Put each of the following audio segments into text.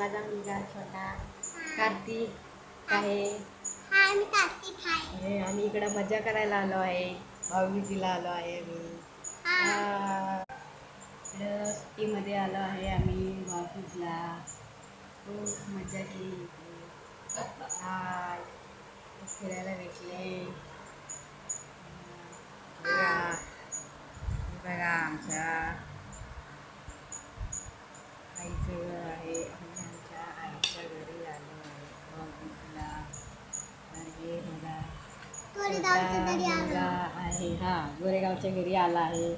माझा मुलगा छोटा कार्तिक आहे. मी कार्तिक आहे. आम्ही इकडं मजा करायला आलो आहे. भाऊबीजीला आलो आहे आम्ही. इकडं सुट्टीमध्ये आलो आहे आम्ही भाऊबीजला. खूप मजा केली. फिरायला भेटले. बघा आमच्या आईचं घर आहे. आम्ही आमच्या आईच्या घरी आलो आहे भाऊबीजला. हे बघा मुलगा आहे. गोरेगावच्या घरी आला आहे.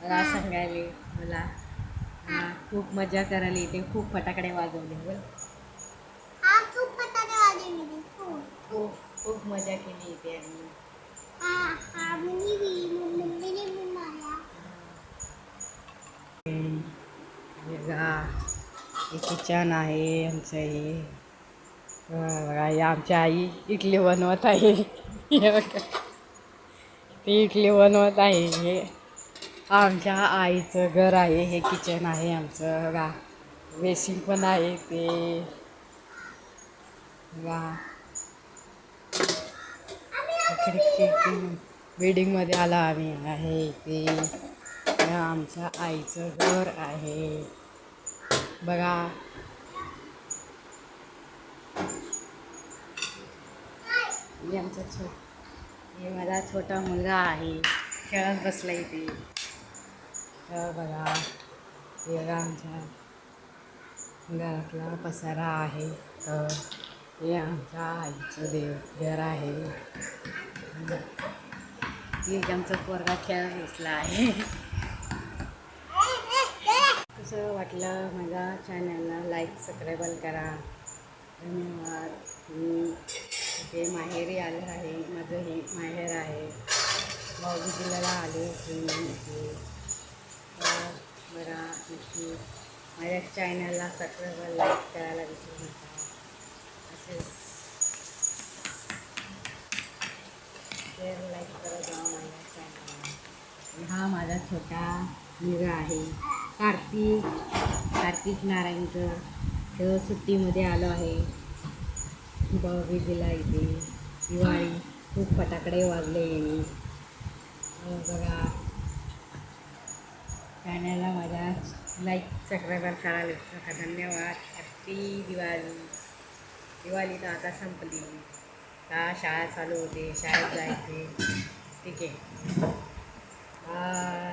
मला सांगायले मला खूप मजा करायला येते. खूप फटाकडे वाजवले. बोल खूप फटाके वाजवले. खूप मजा केली इथे आम्ही. हे किचन आहे आमचं. हे बघा हे आमच्या आई इडली बनवत आहे. हे बघा ती इडली बनवत आहे. हे आमच्या आईचं घर आहे. हे किचन आहे आमचं. बघा बेसिंग पण आहे ते. बघा बिल्डिंगमध्ये आला आम्ही आहे ते. आमच्या आईचं घर आहे. बघा हे माझा छोटा मुलगा आहे. खेळत बसला इथे. बघा हे आमच्या घरातला पसारा आहे. हे आमच्या आईचं घर आहे. एक आमचा पोरगा खेळत बसला आहे. कसं वाटलं माझ्या चॅनलला लाईक सबस्क्राईब करा. धन्यवाद. मी इथे माहेरी आलं आहे. माझं हे माहेर आहे. भाऊबीजीला आले होते इथे. बघा नक्की माझ्या चॅनलला सबस्क्राईब लाईक करायला विसरू नका. असेच शेअर लाईक करत जाऊ माझ्या चॅनलला. हा माझा छोटा मुलगा आहे कार्तिक नारायणकर. तो सुट्टीमध्ये आलो आहे भाऊबीजीला इथे. दिवाळी खूप फटाकडे वाजले. बघा चॅनलला माझ्या लाईक सबस्क्राईब करायला विसरू नका. धन्यवाद. हॅप्पी दिवाळी. दिवाळी तर आता संपली. शाळा चालू होते. शाळेत जायचे. ठीक आहे. बाय.